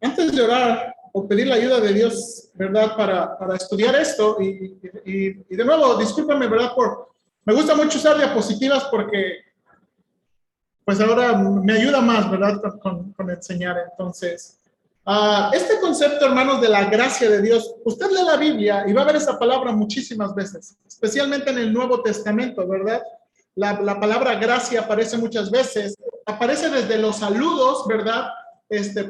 antes de orar o pedir la ayuda de Dios, ¿verdad? Para estudiar esto y de nuevo, discúlpame, ¿verdad? Me gusta mucho usar diapositivas porque pues ahora me ayuda más, ¿verdad? Con enseñar. Entonces, este concepto, hermanos, de la gracia de Dios, usted lee la Biblia y va a ver esa palabra muchísimas veces, especialmente en el Nuevo Testamento, ¿verdad? La palabra gracia aparece muchas veces, aparece desde los saludos, ¿verdad?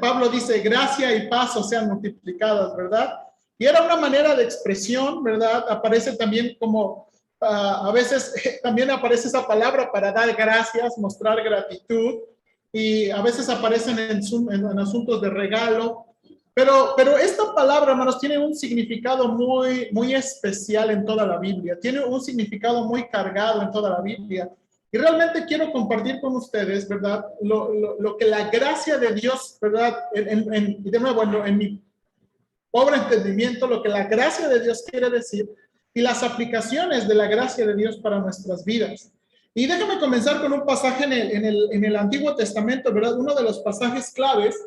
Pablo dice, gracia y paz sean multiplicadas, ¿verdad? Y era una manera de expresión, ¿verdad? Aparece también como, a veces también aparece esa palabra para dar gracias, mostrar gratitud, y a veces aparecen en asuntos de regalo. Pero esta palabra, hermanos, tiene un significado muy, muy especial en toda la Biblia. Tiene un significado muy cargado en toda la Biblia. Y realmente quiero compartir con ustedes, ¿verdad? Lo que la gracia de Dios, ¿verdad? Y de nuevo, en mi pobre entendimiento, lo que la gracia de Dios quiere decir y las aplicaciones de la gracia de Dios para nuestras vidas. Y déjame comenzar con un pasaje en el Antiguo Testamento, ¿verdad? Uno de los pasajes claves,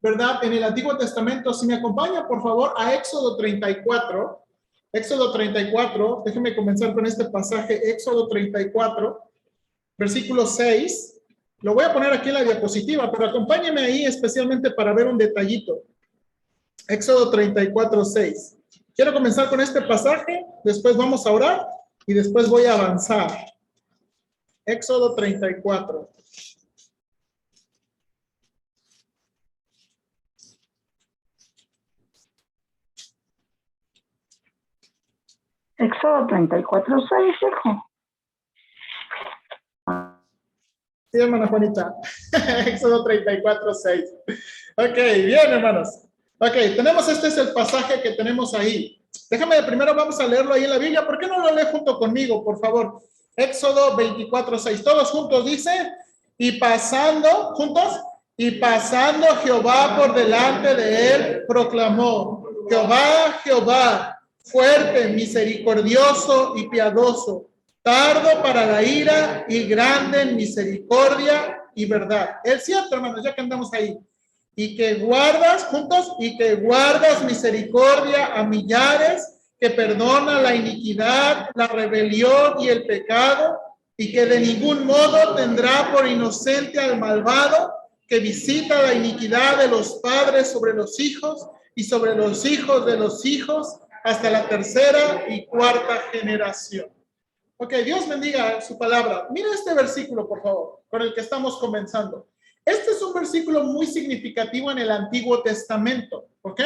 ¿verdad? En el Antiguo Testamento, si me acompaña, por favor, a Éxodo 34. Éxodo 34, déjenme comenzar con este pasaje, Éxodo 34, versículo 6. Lo voy a poner aquí en la diapositiva, pero acompáñenme ahí especialmente para ver un detallito. Éxodo 34, 6. Quiero comenzar con este pasaje, después vamos a orar y después voy a avanzar. Éxodo 34. Éxodo 34, 6, hijo. Sí, hermana Juanita. Éxodo 34, 6. Ok, bien, hermanos. Ok, este es el pasaje que tenemos ahí. Déjame primero, vamos a leerlo ahí en la Biblia. ¿Por qué no lo lee junto conmigo, por favor? Éxodo 24, 6. Todos juntos dice, y pasando, juntos, y pasando Jehová por delante de él, proclamó, Jehová, Jehová, fuerte, misericordioso y piadoso, tardo para la ira y grande en misericordia y verdad. Es cierto, hermanos, ya que andamos ahí. Y que guardas, juntos, y que guardas misericordia a millares, que perdona la iniquidad, la rebelión y el pecado, y que de ningún modo tendrá por inocente al malvado, que visita la iniquidad de los padres sobre los hijos y sobre los hijos de los hijos, hasta la tercera y cuarta generación. Ok, Dios bendiga su palabra. Mira este versículo, por favor, con el que estamos comenzando. Este es un versículo muy significativo en el Antiguo Testamento, ¿ok?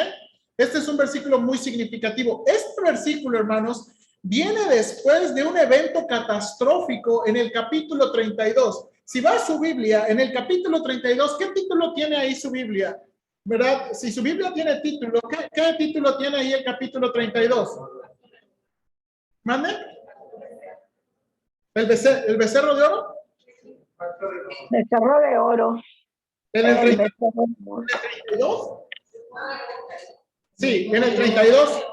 Este es un versículo muy significativo. Este versículo, hermanos, viene después de un evento catastrófico en el capítulo 32. Si va a su Biblia, en el capítulo 32, ¿qué título tiene ahí su Biblia? ¿Verdad? Si su Biblia tiene título, ¿qué título tiene ahí el capítulo 32? ¿Mande? ¿El becerro de oro? Becerro de oro. ¿En el 32? Sí, en el 32,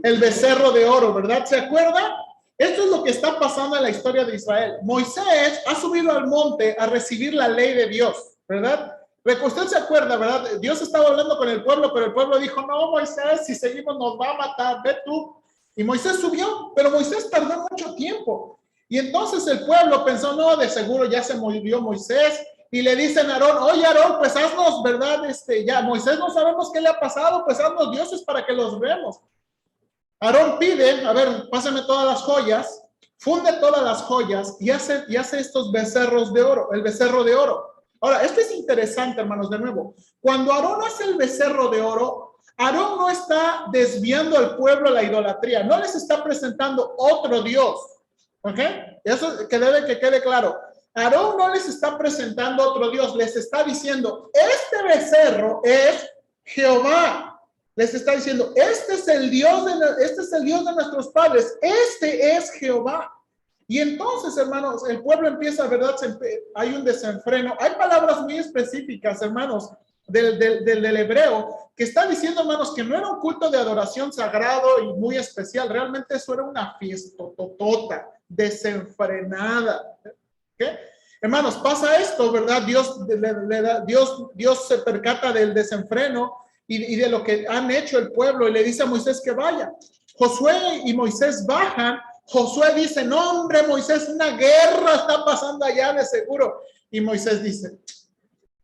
el becerro de oro, ¿verdad? ¿Se acuerda? Esto es lo que está pasando en la historia de Israel. Moisés ha subido al monte a recibir la ley de Dios, ¿verdad? Usted se acuerda, ¿verdad? Dios estaba hablando con el pueblo, pero el pueblo dijo, no, Moisés, si seguimos nos va a matar, ve tú. Y Moisés subió, pero Moisés tardó mucho tiempo. Y entonces el pueblo pensó, no, de seguro ya se murió Moisés. Y le dicen a Aarón, oye Aarón, pues haznos, ¿verdad? Ya Moisés no sabemos qué le ha pasado, pues haznos dioses para que los veamos. Aarón pide, a ver, pásame todas las joyas, funde todas las joyas y hace estos becerros de oro, el becerro de oro. Ahora, esto es interesante, hermanos, de nuevo. Cuando Aarón hace el becerro de oro, Aarón no está desviando al pueblo a la idolatría, no les está presentando otro Dios, ¿ok? Eso que quede claro. Aarón no les está presentando otro Dios, les está diciendo, este becerro es Jehová. Les está diciendo, este es el Dios de nuestros padres, este es Jehová. Y entonces, hermanos, el pueblo empieza, ¿verdad? Hay un desenfreno. Hay palabras muy específicas, hermanos, del hebreo, que está diciendo, hermanos, que no era un culto de adoración sagrado y muy especial. Realmente eso era una fiesta totota, desenfrenada. ¿Okay? Hermanos, pasa esto, ¿verdad? Dios se percata del desenfreno y de lo que han hecho el pueblo y le dice a Moisés que vaya. Josué y Moisés bajan. Josué dice, no, hombre, Moisés, una guerra está pasando allá de seguro. Y Moisés dice,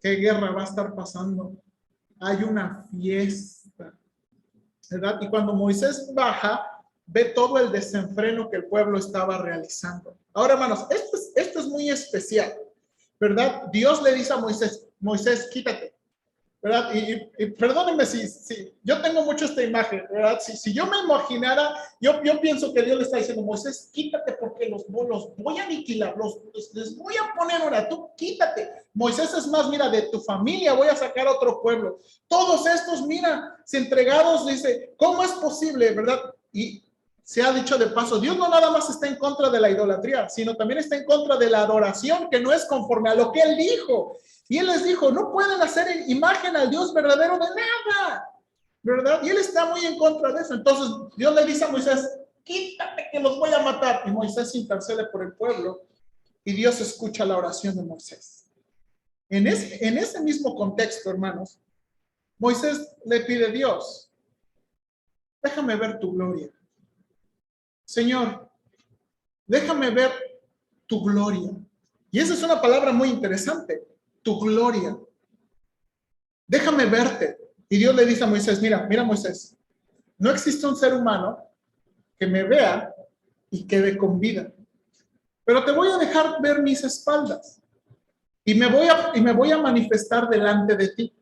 ¿qué guerra va a estar pasando? Hay una fiesta, ¿verdad? Y cuando Moisés baja, ve todo el desenfreno que el pueblo estaba realizando. Ahora, hermanos, esto es muy especial, ¿verdad? Dios le dice a Moisés, Moisés, quítate, ¿verdad? Y perdónenme si yo tengo mucho esta imagen, ¿verdad? Si yo me imaginara, yo pienso que Dios le está diciendo, Moisés, quítate porque los voy a aniquilar, les voy a poner ahora, tú quítate. Moisés es más, mira, de tu familia voy a sacar a otro pueblo. Todos estos, mira, si entregados, dice, ¿cómo es posible, verdad? Y se ha dicho de paso, Dios no nada más está en contra de la idolatría, sino también está en contra de la adoración que no es conforme a lo que él dijo. Y él les dijo, no pueden hacer imagen al Dios verdadero de nada, ¿verdad? Y él está muy en contra de eso. Entonces Dios le dice a Moisés, quítate que los voy a matar. Y Moisés intercede por el pueblo y Dios escucha la oración de Moisés. En ese mismo contexto, hermanos, Moisés le pide a Dios, déjame ver tu gloria. Señor, déjame ver tu gloria. Y esa es una palabra muy interesante, tu gloria. Déjame verte. Y Dios le dice a Moisés, mira Moisés, no existe un ser humano que me vea y quede con vida. Pero te voy a dejar ver mis espaldas y me voy a manifestar delante de ti.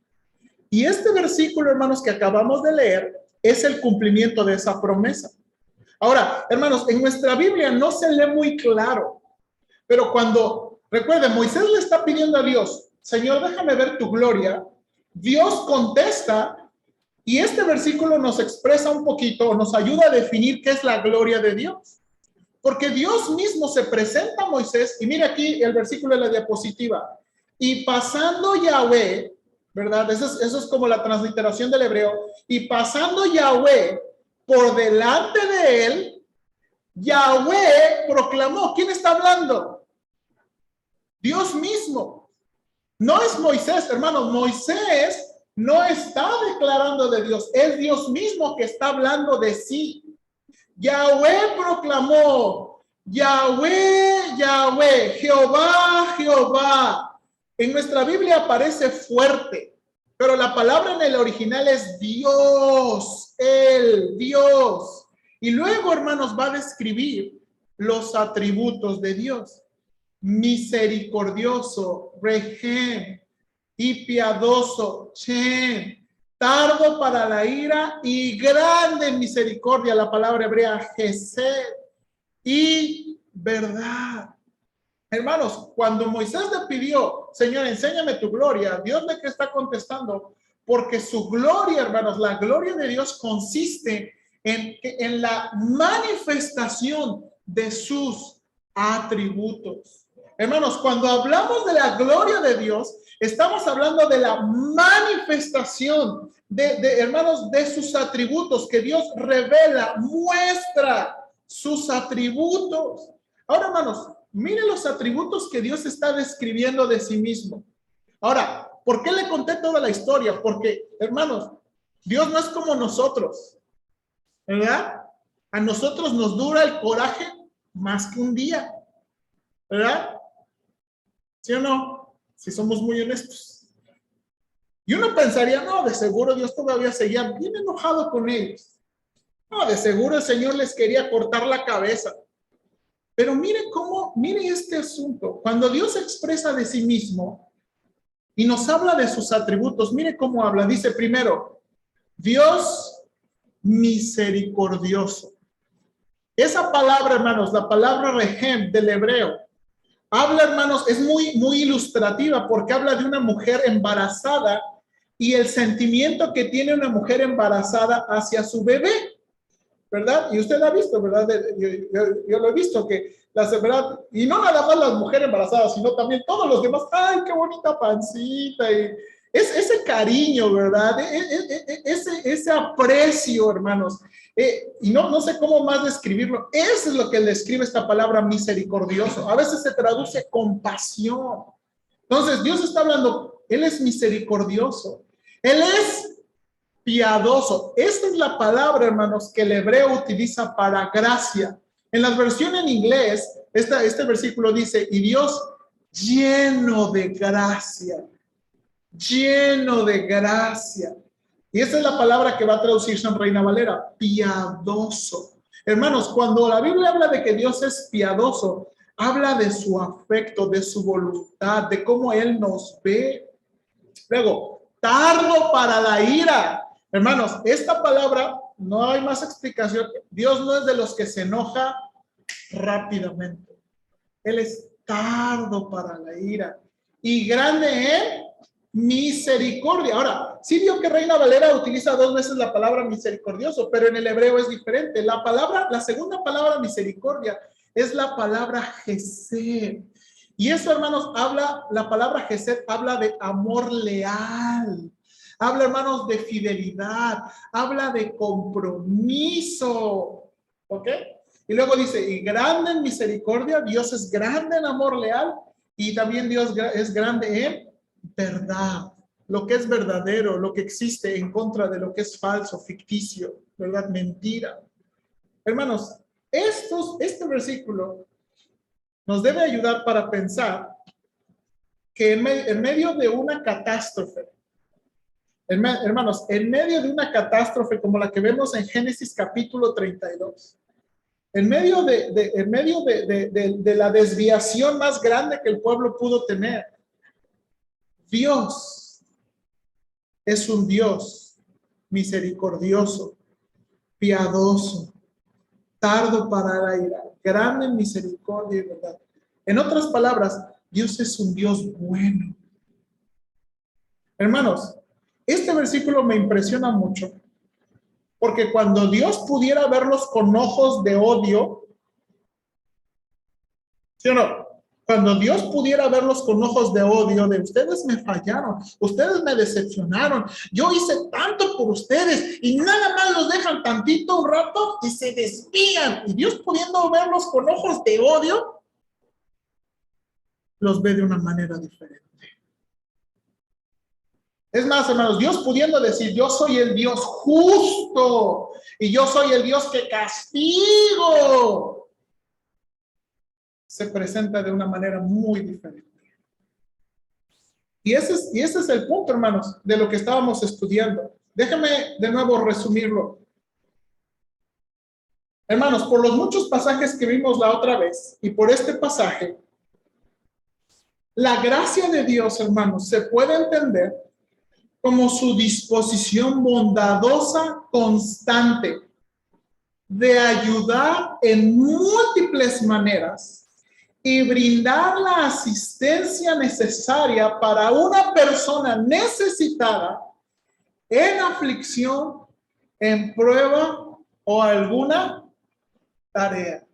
Y este versículo, hermanos, que acabamos de leer, es el cumplimiento de esa promesa. Ahora, hermanos, en nuestra Biblia no se lee muy claro, pero cuando, recuerden, Moisés le está pidiendo a Dios, Señor, déjame ver tu gloria, Dios contesta y este versículo nos expresa un poquito, nos ayuda a definir qué es la gloria de Dios. Porque Dios mismo se presenta a Moisés, y mira aquí el versículo de la diapositiva, y pasando Yahweh, ¿verdad? Eso es como la transliteración del hebreo, y pasando Yahweh por delante de él, Yahweh proclamó. ¿Quién está hablando? Dios mismo. No es Moisés, hermanos. Moisés no está declarando de Dios. Es Dios mismo que está hablando de sí. Yahweh proclamó. Yahweh, Yahweh. Jehová, Jehová. En nuestra Biblia aparece fuerte, pero la palabra en el original es Dios, el Dios. Y luego, hermanos, va a describir los atributos de Dios. Misericordioso, Rehem, y piadoso, Shem, tardo para la ira y grande en misericordia, la palabra hebrea, Gesed, y verdad. Hermanos, cuando Moisés le pidió, Señor, enséñame tu gloria, Dios le que está contestando, porque su gloria, hermanos, la gloria de Dios consiste en la manifestación de sus atributos. Hermanos, cuando hablamos de la gloria de Dios, estamos hablando de la manifestación hermanos, de sus atributos, que Dios revela, muestra sus atributos. Ahora, hermanos, miren los atributos que Dios está describiendo de sí mismo. Ahora, ¿por qué le conté toda la historia? Porque, hermanos, Dios no es como nosotros, ¿verdad? A nosotros nos dura el coraje más que un día, ¿verdad? ¿Sí o no? Si somos muy honestos. Y uno pensaría, no, de seguro Dios todavía seguía bien enojado con ellos. No, de seguro el Señor les quería cortar la cabeza. Pero mire este asunto. Cuando Dios expresa de sí mismo y nos habla de sus atributos, mire cómo habla. Dice primero, Dios misericordioso. Esa palabra, hermanos, la palabra rehem del hebreo, habla, hermanos, es muy ilustrativa porque habla de una mujer embarazada y el sentimiento que tiene una mujer embarazada hacia su bebé, ¿verdad? Y usted ha visto, ¿verdad? Yo lo he visto que ¿verdad? Y no nada más las mujeres embarazadas, sino también todos los demás, ¡ay, qué bonita pancita! Es ese cariño, ¿verdad? Ese aprecio, hermanos. Y no sé cómo más describirlo. Eso es lo que describe esta palabra misericordioso. A veces se traduce compasión. Entonces, Dios está hablando, Él es misericordioso. Él es piadoso. Esta es la palabra, hermanos, que el hebreo utiliza para gracia. En la versión en inglés, este versículo dice, y Dios lleno de gracia. Lleno de gracia. Y esa es la palabra que va a traducirse en Reina Valera, piadoso. Hermanos, cuando la Biblia habla de que Dios es piadoso, habla de su afecto, de su voluntad, de cómo Él nos ve. Luego, tardo para la ira. Hermanos, esta palabra, no hay más explicación. Dios no es de los que se enoja rápidamente. Él es tardo para la ira. Y grande en misericordia. Ahora, sí vio que Reina Valera utiliza 2 veces la palabra misericordioso, pero en el hebreo es diferente. La segunda palabra misericordia es la palabra gesed. Y eso, hermanos, la palabra gesed habla de amor leal. Habla, hermanos, de fidelidad. Habla de compromiso. ¿Ok? Y luego dice, y grande en misericordia, Dios es grande en amor leal, y también Dios es grande en verdad, lo que es verdadero, lo que existe en contra de lo que es falso, ficticio, ¿verdad? Mentira. Hermanos, este versículo nos debe ayudar para pensar que en medio de una catástrofe, hermanos, en medio de una catástrofe como la que vemos en Génesis capítulo 32, en medio de la desviación más grande que el pueblo pudo tener, Dios es un Dios misericordioso, piadoso, tardo para la ira, grande en misericordia y verdad. En otras palabras, Dios es un Dios bueno. Hermanos, este versículo me impresiona mucho, porque cuando Dios pudiera verlos con ojos de odio, ¿sí o no? Cuando Dios pudiera verlos con ojos de odio, de ustedes me fallaron, ustedes me decepcionaron, yo hice tanto por ustedes y nada más los dejan tantito un rato y se desvían. Y Dios pudiendo verlos con ojos de odio, los ve de una manera diferente. Es más, hermanos, Dios pudiendo decir, yo soy el Dios justo y yo soy el Dios que castigo, se presenta de una manera muy diferente. Y ese es el punto, hermanos, de lo que estábamos estudiando. Déjame de nuevo resumirlo. Hermanos, por los muchos pasajes que vimos la otra vez y por este pasaje, la gracia de Dios, hermanos, se puede entender como su disposición bondadosa constante de ayudar en múltiples maneras y brindar la asistencia necesaria para una persona necesitada en aflicción, en prueba o alguna tarea.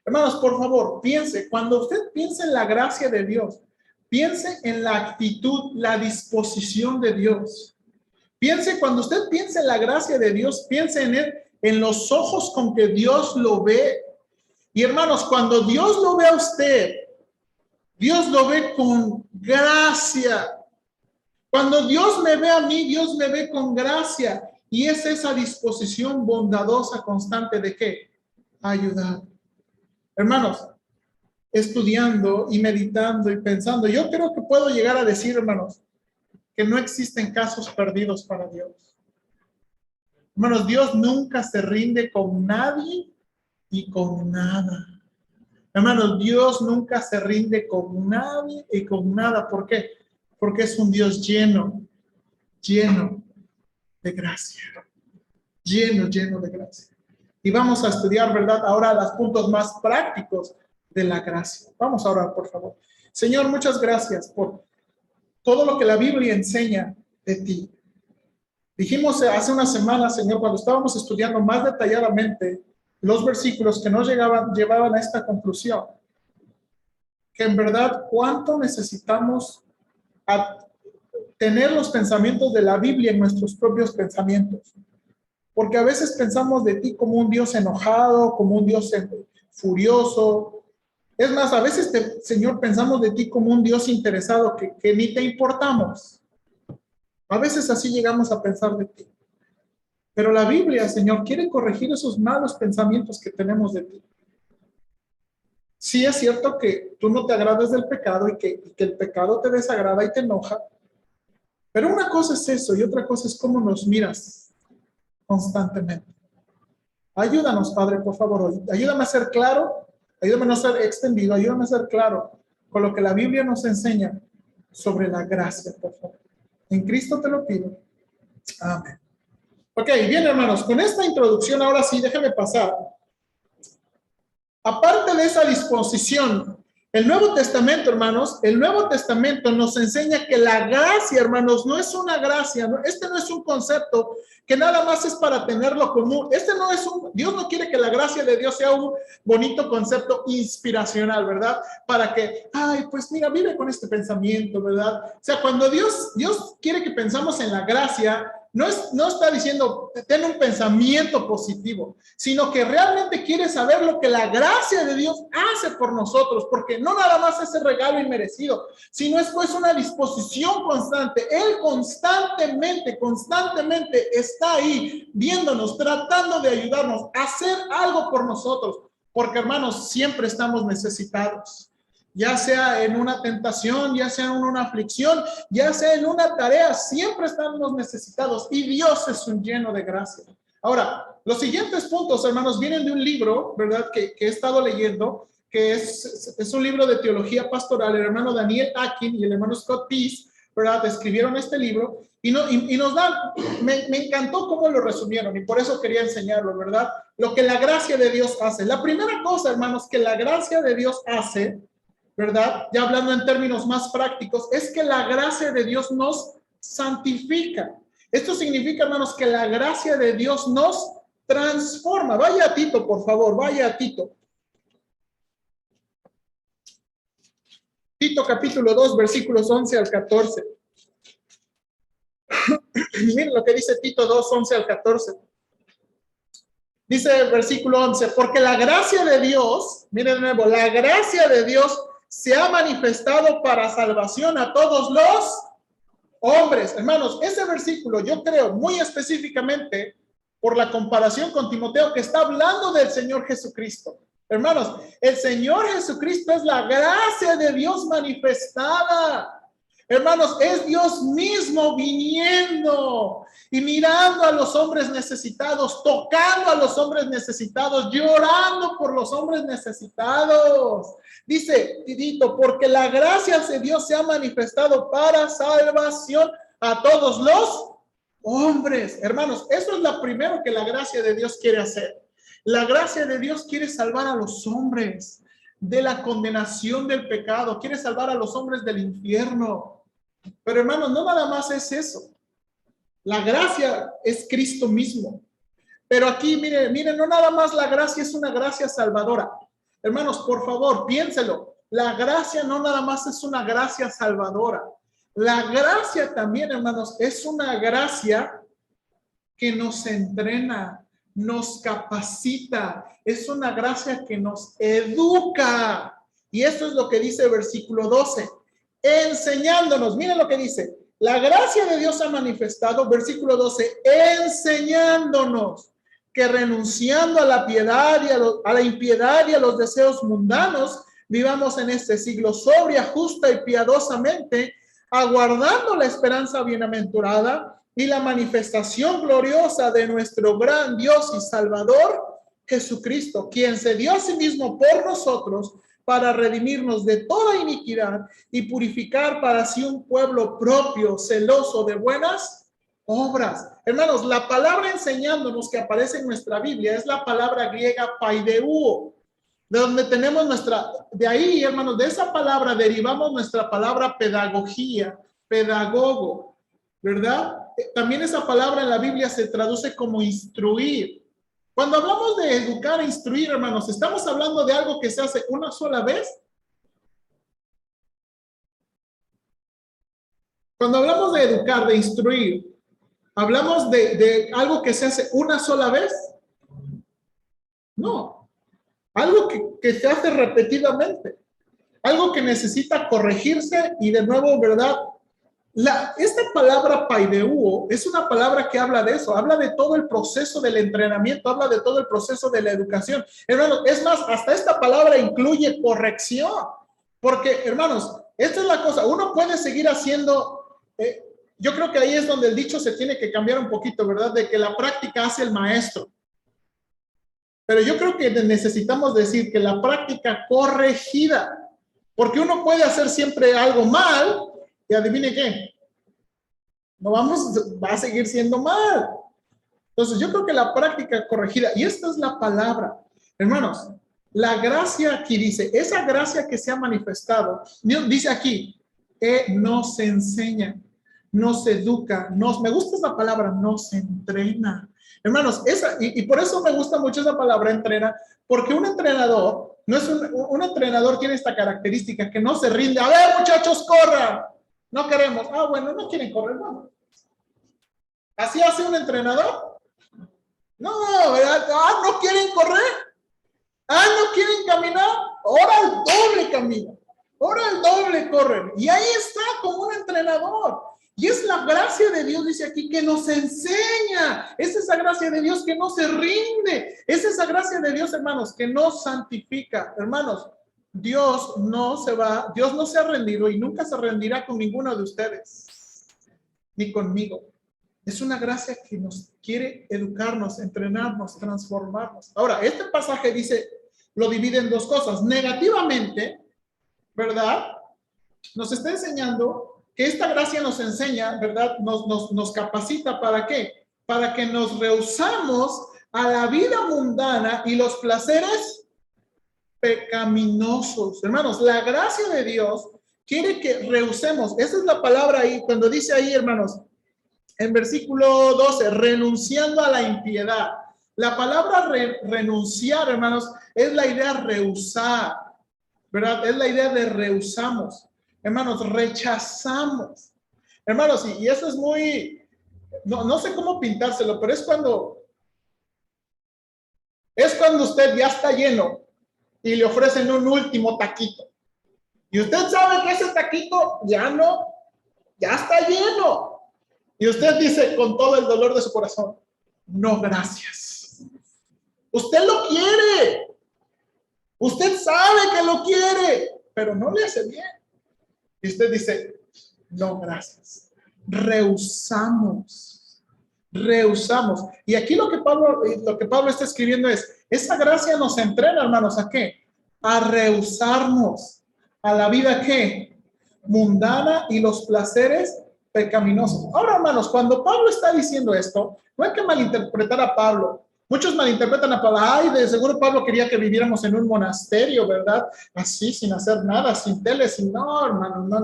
Hermanos, por favor, piense, cuando usted piense en la gracia de Dios, piense en la actitud, la disposición de Dios. Piense, cuando usted piense en la gracia de Dios, piense en él, en los ojos con que Dios lo ve. Y hermanos, cuando Dios lo ve a usted, Dios lo ve con gracia. Cuando Dios me ve a mí, Dios me ve con gracia. Y es esa disposición bondadosa constante de ¿qué? Ayudar. Hermanos, estudiando y meditando y pensando, yo creo que puedo llegar a decir, hermanos, que no existen casos perdidos para Dios. Hermanos, Dios nunca se rinde con nadie y con nada. Hermanos, Dios nunca se rinde con nadie y con nada. ¿Por qué? Porque es un Dios lleno de gracia. Lleno de gracia. Y vamos a estudiar, ¿verdad? Ahora los puntos más prácticos de la gracia. Vamos a orar, por favor. Señor, muchas gracias por todo lo que la Biblia enseña de ti. Dijimos hace una semana, Señor, cuando estábamos estudiando más detalladamente los versículos que nos llevaban a esta conclusión, que en verdad cuánto necesitamos tener los pensamientos de la Biblia en nuestros propios pensamientos. Porque a veces pensamos de ti como un Dios enojado, como un Dios furioso. Es más, a veces, Señor, pensamos de ti como un Dios interesado, que ni te importamos. A veces así llegamos a pensar de ti. Pero la Biblia, Señor, quiere corregir esos malos pensamientos que tenemos de ti. Sí es cierto que tú no te agradas del pecado y que el pecado te desagrada y te enoja. Pero una cosa es eso y otra cosa es cómo nos miras constantemente. Ayúdanos, Padre, por favor. Ayúdame a ser claro, ayúdame a no ser extendido, ayúdame a ser claro con lo que la Biblia nos enseña sobre la gracia, por favor. En Cristo te lo pido. Amén. Ok, bien, hermanos, con esta introducción, ahora sí, déjame pasar. Aparte de esa disposición, el Nuevo Testamento, hermanos, el Nuevo Testamento nos enseña que la gracia, hermanos, no es una gracia, este no es un concepto que nada más es para tenerlo común. Dios no quiere que la gracia de Dios sea un bonito concepto inspiracional, ¿verdad? Para que, ay, pues mira, vive con este pensamiento, ¿verdad? O sea, cuando Dios quiere que pensamos en la gracia, no está diciendo, ten un pensamiento positivo, sino que realmente quiere saber lo que la gracia de Dios hace por nosotros, porque no nada más es el regalo inmerecido, sino es pues una disposición constante. Él constantemente está ahí viéndonos, tratando de ayudarnos a hacer algo por nosotros, porque hermanos, siempre estamos necesitados. Ya sea en una tentación, ya sea en una aflicción, ya sea en una tarea, siempre estamos necesitados y Dios es un lleno de gracia. Ahora, los siguientes puntos, hermanos, vienen de un libro, ¿verdad? Que he estado leyendo, que es un libro de teología pastoral. El hermano Daniel Akin y el hermano Scott Peace, ¿verdad? Escribieron este libro y nos dan, me encantó cómo lo resumieron y por eso quería enseñarlo, ¿verdad? Lo que la gracia de Dios hace. La primera cosa, hermanos, que la gracia de Dios hace, ¿verdad? Ya hablando en términos más prácticos, es que la gracia de Dios nos santifica. Esto significa, hermanos, que la gracia de Dios nos transforma. Vaya a Tito, por favor, vaya a Tito. Tito capítulo 2, versículos 11 al 14. Miren lo que dice Tito 2, 11 al 14. Dice el versículo 11, porque la gracia de Dios, miren de nuevo, la gracia de Dios se ha manifestado para salvación a todos los hombres. Hermanos, ese versículo yo creo muy específicamente por la comparación con Timoteo que está hablando del Señor Jesucristo. Hermanos, el Señor Jesucristo es la gracia de Dios manifestada. Hermanos, es Dios mismo viniendo y mirando a los hombres necesitados, tocando a los hombres necesitados, llorando por los hombres necesitados. Dice Tito, porque la gracia de Dios se ha manifestado para salvación a todos los hombres. Hermanos, eso es lo primero que la gracia de Dios quiere hacer. La gracia de Dios quiere salvar a los hombres de la condenación del pecado, quiere salvar a los hombres del infierno. Pero hermanos, no nada más es eso. La gracia es Cristo mismo. Pero aquí, miren, no nada más la gracia es una gracia salvadora. Hermanos, por favor, piénselo. La gracia no nada más es una gracia salvadora. La gracia también, hermanos, es una gracia que nos entrena, nos capacita. Es una gracia que nos educa. Y esto es lo que dice el versículo 12. Enseñándonos, miren lo que dice. La gracia de Dios ha manifestado, versículo 12, enseñándonos que renunciando a la piedad y a la impiedad y a los deseos mundanos, vivamos en este siglo sobria, justa y piadosamente, aguardando la esperanza bienaventurada y la manifestación gloriosa de nuestro gran Dios y Salvador, Jesucristo, quien se dio a sí mismo por nosotros para redimirnos de toda iniquidad y purificar para sí un pueblo propio, celoso de buenas obras. Hermanos, la palabra enseñándonos que aparece en nuestra Biblia es la palabra griega paideuo, de donde tenemos de ahí, hermanos, de esa palabra derivamos nuestra palabra pedagogía, pedagogo, ¿verdad? También esa palabra en la Biblia se traduce como instruir. Cuando hablamos de educar e instruir, hermanos, ¿estamos hablando de algo que se hace una sola vez? Cuando hablamos de educar, de instruir, ¿hablamos de algo que se hace una sola vez? No. Algo que se hace repetidamente. Algo que necesita corregirse y de nuevo, ¿verdad? Esta palabra paideuo es una palabra que habla de eso, habla de todo el proceso del entrenamiento, habla de todo el proceso de la educación. Hermanos, es más, hasta esta palabra incluye corrección, porque, hermanos, esta es la cosa, uno puede seguir haciendo, yo creo que ahí es donde el dicho se tiene que cambiar un poquito, ¿verdad? De que la práctica hace el maestro. Pero yo creo que necesitamos decir que la práctica corregida, porque uno puede hacer siempre algo mal, y adivine qué, va a seguir siendo mal. Entonces yo creo que la práctica corregida, y esta es la palabra, hermanos, la gracia aquí dice, esa gracia que se ha manifestado, dice aquí, no se enseña, no se educa, me gusta esa palabra, no se entrena. Hermanos, y por eso me gusta mucho esa palabra entrena, porque un entrenador, no es un entrenador tiene esta característica que no se rinde, a ver muchachos, corran. No queremos. Bueno, no quieren correr, vamos. ¿Así hace un entrenador? No, ¿verdad? No quieren correr. No quieren caminar. Ahora el doble caminan. Ahora el doble corren. Y ahí está como un entrenador. Y es la gracia de Dios, dice aquí, que nos enseña. Es esa gracia de Dios que no se rinde. Es esa gracia de Dios, hermanos, que nos santifica. Hermanos, Dios no se ha rendido y nunca se rendirá con ninguno de ustedes, ni conmigo. Es una gracia que nos quiere educarnos, entrenarnos, transformarnos. Ahora, este pasaje dice, lo divide en dos cosas. Negativamente, ¿verdad? Nos está enseñando que esta gracia nos enseña, ¿verdad? Nos capacita, ¿para qué? Para que nos rehusamos a la vida mundana y los placeres pecaminosos. Hermanos, la gracia de Dios quiere que rehusemos. Esa es la palabra ahí, cuando dice ahí, hermanos, en versículo 12, renunciando a la impiedad. La palabra renunciar, hermanos, es la idea rehusar, ¿verdad? Es la idea de rehusamos. Hermanos, rechazamos. Hermanos, y eso es muy, no sé cómo pintárselo, pero es cuando usted ya está lleno y le ofrecen un último taquito. Y usted sabe que ese taquito ya está lleno. Y usted dice con todo el dolor de su corazón, no, gracias. Usted lo quiere. Usted sabe que lo quiere, pero no le hace bien. Y usted dice, no, gracias. Rehusamos. Y aquí lo que Pablo está escribiendo es, esa gracia nos entrena, hermanos, ¿a qué? A rehusarnos a la vida, ¿qué? Mundana y los placeres pecaminosos. Ahora, hermanos, cuando Pablo está diciendo esto, no hay que malinterpretar a Pablo. Muchos malinterpretan a Pablo. De seguro Pablo quería que viviéramos en un monasterio, ¿verdad? Así, sin hacer nada, sin tele, sin... No, hermano, no.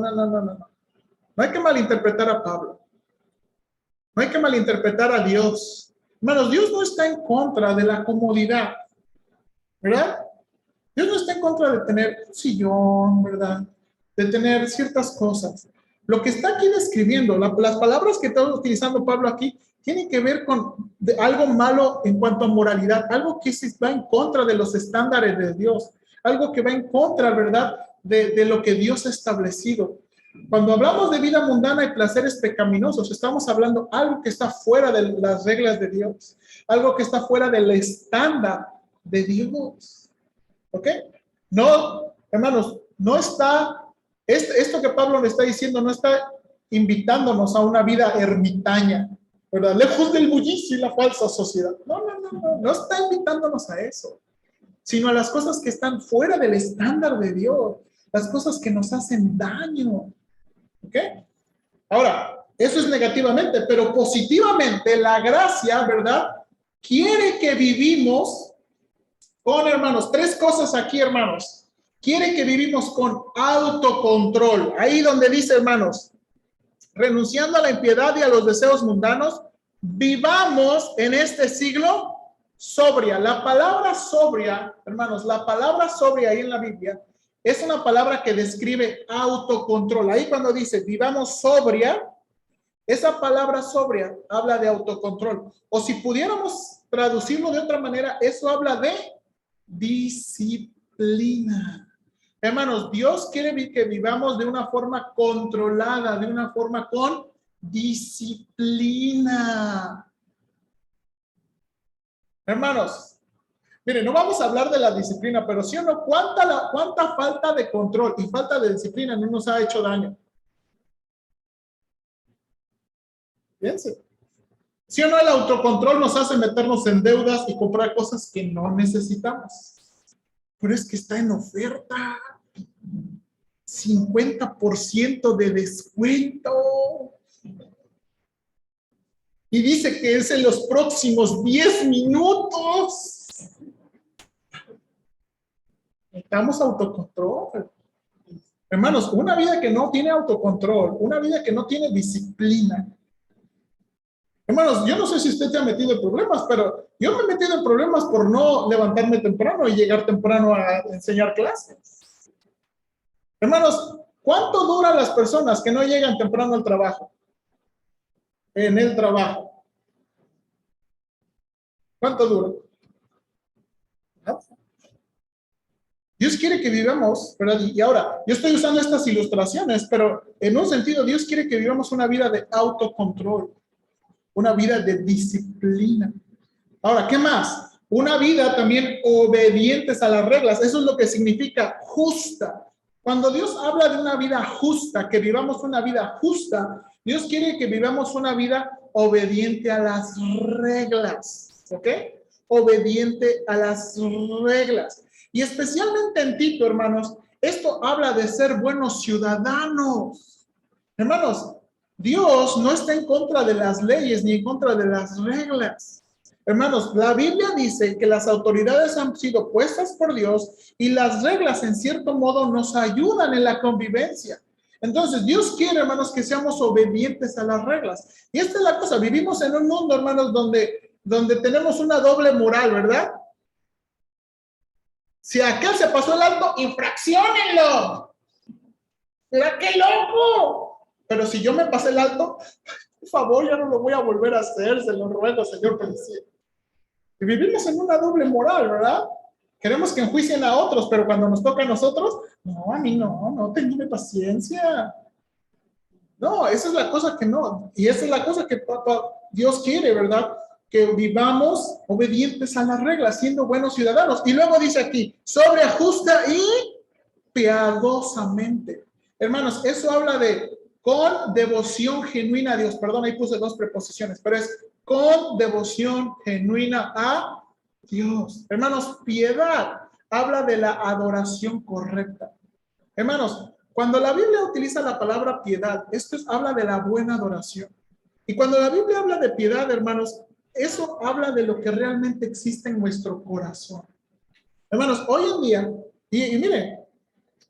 No hay que malinterpretar a Pablo. No hay que malinterpretar a Dios. Hermanos, Dios no está en contra de la comodidad, ¿verdad? Dios no está en contra de tener un sillón, ¿verdad? De tener ciertas cosas. Lo que está aquí describiendo, las palabras que está utilizando Pablo aquí, tienen que ver con algo malo en cuanto a moralidad, algo que va en contra de los estándares de Dios, algo que va en contra, ¿verdad?, de lo que Dios ha establecido. Cuando hablamos de vida mundana y placeres pecaminosos, estamos hablando algo que está fuera de las reglas de Dios, algo que está fuera del estándar de Dios. ¿Ok? No, hermanos, no está, esto que Pablo le está diciendo no está invitándonos a una vida ermitaña, ¿verdad? Lejos del bullicio y la falsa sociedad. No está invitándonos a eso, sino a las cosas que están fuera del estándar de Dios, las cosas que nos hacen daño. ¿Ok? Ahora, eso es negativamente, pero positivamente la gracia, ¿verdad?, quiere que vivimos con, hermanos, tres cosas aquí, hermanos. Quiere que vivimos con autocontrol. Ahí donde dice, hermanos, renunciando a la impiedad y a los deseos mundanos, vivamos en este siglo sobria. La palabra sobria, hermanos, la palabra sobria ahí en la Biblia es una palabra que describe autocontrol. Ahí cuando dice vivamos sobria, esa palabra sobria habla de autocontrol. O si pudiéramos traducirlo de otra manera, eso habla de disciplina. Hermanos, Dios quiere que vivamos de una forma controlada, de una forma con disciplina. Hermanos, miren, no vamos a hablar de la disciplina, pero sí o no, ¿cuánta falta de control y falta de disciplina no nos ha hecho daño? Fíjense. ¿Sí o no, el autocontrol nos hace meternos en deudas y comprar cosas que no necesitamos? Pero es que está en oferta. 50% de descuento. Y dice que es en los próximos 10 minutos. Necesitamos autocontrol. Hermanos, una vida que no tiene autocontrol, una vida que no tiene disciplina. Hermanos, yo no sé si usted se ha metido en problemas, pero yo me he metido en problemas por no levantarme temprano y llegar temprano a enseñar clases. Hermanos, ¿cuánto duran las personas que no llegan temprano al trabajo? En el trabajo. ¿Cuánto dura? Dios quiere que vivamos, ¿verdad? Y ahora, yo estoy usando estas ilustraciones, pero en un sentido, Dios quiere que vivamos una vida de autocontrol, una vida de disciplina. Ahora, ¿qué más? Una vida también obedientes a las reglas. Eso es lo que significa justa. Cuando Dios habla de una vida justa, que vivamos una vida justa, Dios quiere que vivamos una vida obediente a las reglas. ¿Ok? Obediente a las reglas. Y especialmente en Tito, hermanos, esto habla de ser buenos ciudadanos. Hermanos, Dios no está en contra de las leyes ni en contra de las reglas. Hermanos, la Biblia dice que las autoridades han sido puestas por Dios y las reglas en cierto modo nos ayudan en la convivencia. Entonces, Dios quiere, hermanos, que seamos obedientes a las reglas. Y esta es la cosa, vivimos en un mundo, hermanos, donde tenemos una doble moral, ¿verdad? Si aquel se pasó el alto, infracciónenlo. ¡Mira qué loco! Pero si yo me pasé el alto, por favor, ya no lo voy a volver a hacer, se lo ruego, señor policía. Y vivimos en una doble moral, ¿verdad? Queremos que enjuicien a otros, pero cuando nos toca a nosotros, no, a mí no, tenme paciencia. No, esa es la cosa que no. Y esa es la cosa que Dios quiere, ¿verdad? Que vivamos obedientes a las reglas, siendo buenos ciudadanos. Y luego dice aquí, sobria, justa y piadosamente. Hermanos, eso habla de con devoción genuina a Dios. Perdón, ahí puse dos preposiciones, pero es con devoción genuina a Dios. Hermanos, piedad habla de la adoración correcta. Hermanos, cuando la Biblia utiliza la palabra piedad, habla de la buena adoración. Y cuando la Biblia habla de piedad, hermanos, eso habla de lo que realmente existe en nuestro corazón. Hermanos, hoy en día, y miren,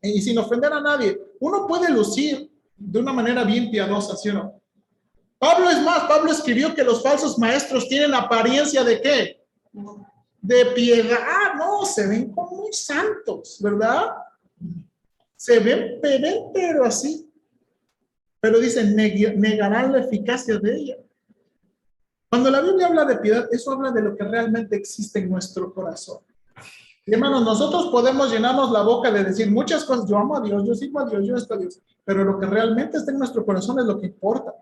y sin ofender a nadie, uno puede lucir de una manera bien piadosa, ¿sí o no? Pablo escribió que los falsos maestros tienen apariencia de ¿qué? De piedad, no, se ven como muy santos, ¿verdad? Se ven pero así. Pero dicen, negarán la eficacia de ella. Cuando la Biblia habla de piedad, eso habla de lo que realmente existe en nuestro corazón. Y hermanos, nosotros podemos llenarnos la boca de decir muchas cosas. Yo amo a Dios, yo sirvo a Dios, yo esto a Dios. Pero lo que realmente está en nuestro corazón es lo que importa.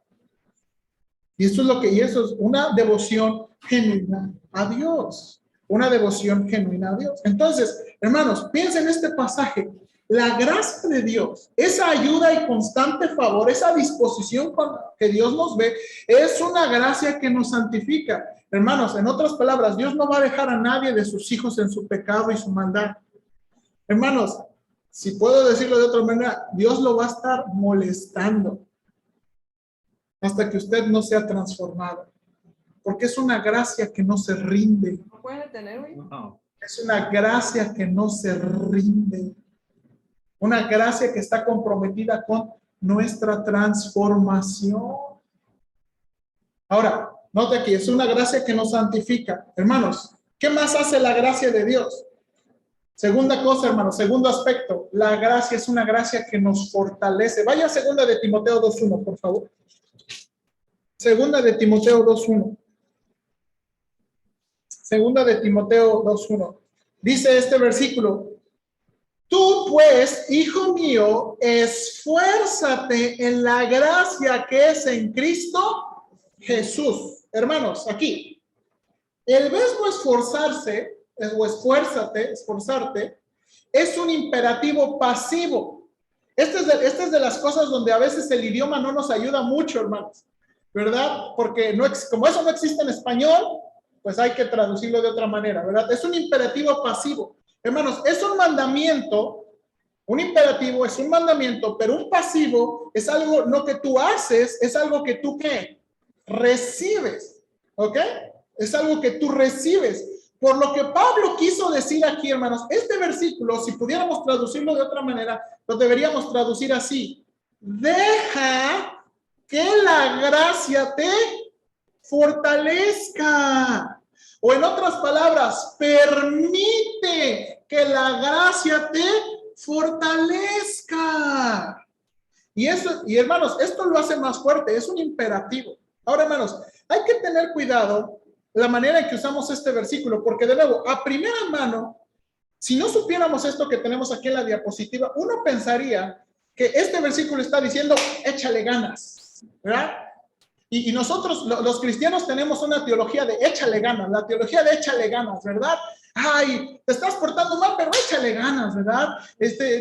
Y eso es una devoción genuina a Dios. Una devoción genuina a Dios. Entonces, hermanos, piensen en este pasaje. La gracia de Dios, esa ayuda y constante favor, esa disposición que Dios nos ve, es una gracia que nos santifica. Hermanos, en otras palabras, Dios no va a dejar a nadie de sus hijos en su pecado y su maldad. Hermanos, si puedo decirlo de otra manera, Dios lo va a estar molestando hasta que usted no sea transformado. Porque es una gracia que no se rinde. ¿No pueden detener, güey? No. Es una gracia que no se rinde. Una gracia que está comprometida con nuestra transformación. Ahora, note aquí, es una gracia que nos santifica. Hermanos, ¿qué más hace la gracia de Dios? Segunda cosa, hermano, segundo aspecto, la gracia es una gracia que nos fortalece. Vaya a segunda de Timoteo 2:1, por favor. Segunda de Timoteo 2:1. Segunda de Timoteo 2:1. Dice este versículo: tú pues, hijo mío, esfuérzate en la gracia que es en Cristo Jesús. Hermanos, aquí, el verbo esforzarse, o esforzarte, es un imperativo pasivo. Esta es de las cosas donde a veces el idioma no nos ayuda mucho, hermanos, ¿verdad? Porque como eso no existe en español, pues hay que traducirlo de otra manera, ¿verdad? Es un imperativo pasivo. Hermanos, es un mandamiento, un imperativo es un mandamiento, pero un pasivo es algo no que tú haces, es algo que tú ¿qué? Recibes, ¿ok? Es algo que tú recibes. Por lo que Pablo quiso decir aquí, hermanos, este versículo, si pudiéramos traducirlo de otra manera, lo deberíamos traducir así: deja que la gracia te fortalezca. O en otras palabras, permite que la gracia te fortalezca. Y hermanos, esto lo hace más fuerte, es un imperativo. Ahora, hermanos, hay que tener cuidado la manera en que usamos este versículo, porque de nuevo, a primera mano, si no supiéramos esto que tenemos aquí en la diapositiva, uno pensaría que este versículo está diciendo, échale ganas, ¿verdad? Y nosotros, los cristianos, tenemos una teología de échale ganas, la teología de échale ganas, ¿verdad? Ay, te estás portando mal, pero échale ganas, ¿verdad?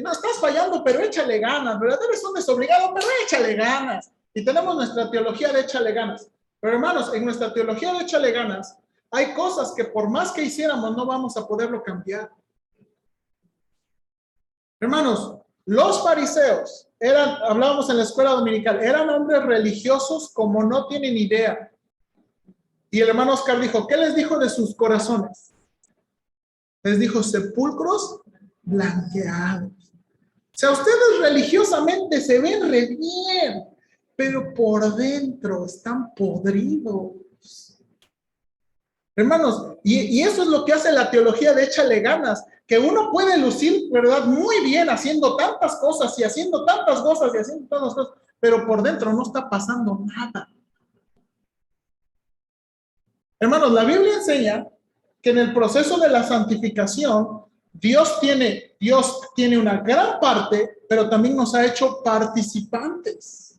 No estás fallando, pero échale ganas, ¿verdad? Eres un desobligado, pero échale ganas. Y tenemos nuestra teología de échale ganas. Pero hermanos, en nuestra teología de échale ganas, hay cosas que por más que hiciéramos no vamos a poderlo cambiar. Hermanos, los fariseos hablábamos en la escuela dominical, eran hombres religiosos como no tienen idea. Y el hermano Oscar dijo, ¿qué les dijo de sus corazones? Les dijo, sepulcros blanqueados. O sea, ustedes religiosamente se ven re bien, pero por dentro están podridos. Hermanos, y eso es lo que hace la teología de échale ganas, que uno puede lucir, ¿verdad? Muy bien haciendo tantas cosas y haciendo tantas cosas y haciendo tantas cosas, pero por dentro no está pasando nada. Hermanos, la Biblia enseña que en el proceso de la santificación, Dios tiene una gran parte, pero también nos ha hecho participantes.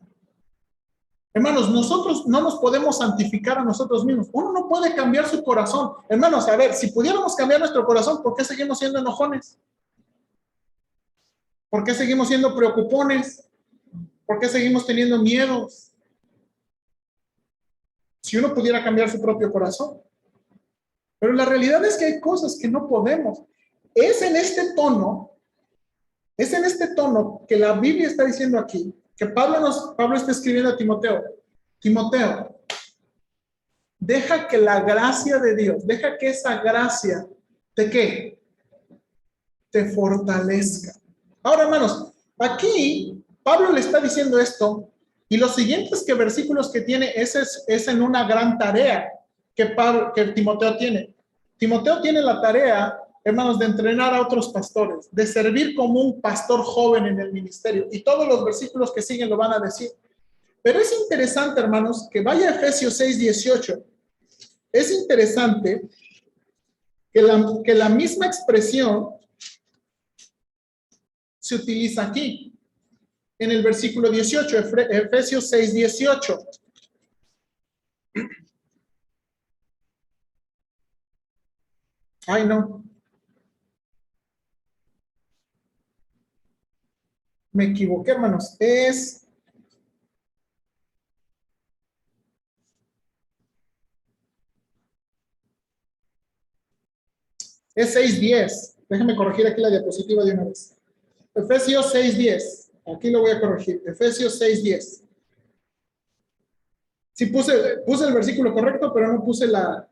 Hermanos, nosotros no nos podemos santificar a nosotros mismos. Uno no puede cambiar su corazón. Hermanos, a ver, si pudiéramos cambiar nuestro corazón, ¿por qué seguimos siendo enojones? ¿Por qué seguimos siendo preocupones? ¿Por qué seguimos teniendo miedos? Si uno pudiera cambiar su propio corazón. Pero la realidad es que hay cosas que no podemos. Es en este tono que la Biblia está diciendo aquí, que Pablo está escribiendo a Timoteo. Timoteo, deja que la gracia de Dios, deja que esa gracia te ¿qué? Te fortalezca. Ahora, hermanos, aquí Pablo le está diciendo esto, y los siguientes versículos que tiene es en una gran tarea que Timoteo tiene. Timoteo tiene la tarea, hermanos, de entrenar a otros pastores, de servir como un pastor joven en el ministerio. Y todos los versículos que siguen lo van a decir. Pero es interesante, hermanos, que vaya a Efesios 6:18. Es interesante que la misma expresión se utiliza aquí, en el versículo 18, Efesios 6:18. Ay, no. Me equivoqué, hermanos. Es 6:10. Déjame corregir aquí la diapositiva de una vez. Efesios 6:10. Aquí lo voy a corregir. Efesios 6:10. Sí, puse el versículo correcto, pero no puse la...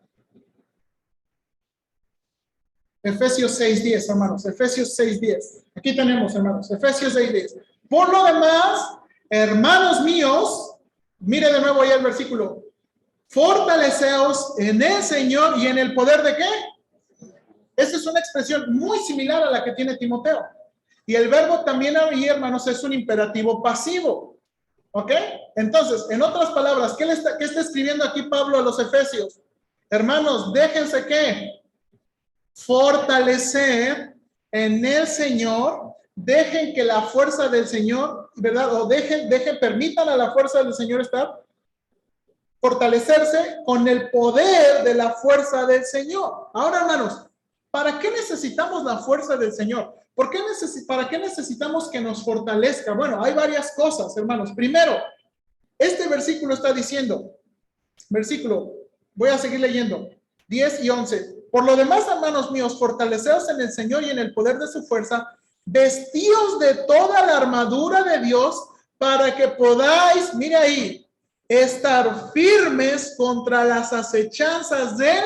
Efesios 6:10, hermanos. Efesios 6:10. Aquí tenemos, hermanos. Efesios 6:10. Por lo demás, hermanos míos, mire de nuevo ahí el versículo. Fortaleceos en el Señor y en el poder de ¿qué? esa es una expresión muy similar a la que tiene Timoteo. Y el verbo también ahí, hermanos, es un imperativo pasivo. ¿Ok? Entonces, en otras palabras, ¿qué está escribiendo aquí Pablo a los Efesios? Hermanos, déjense ¿qué? Fortalecer en el Señor. Dejen que la fuerza del Señor, ¿verdad? O permitan a la fuerza del Señor estar, fortalecerse con el poder de la fuerza del Señor. Ahora, hermanos, ¿para qué necesitamos la fuerza del Señor? ¿Para qué necesitamos que nos fortalezca? Bueno, hay varias cosas, hermanos. Primero, este versículo está diciendo, voy a seguir leyendo, 10 y 11. Por lo demás, hermanos míos, fortaleceos en el Señor y en el poder de su fuerza, vestíos de toda la armadura de Dios para que podáis, mire ahí, estar firmes contra las acechanzas del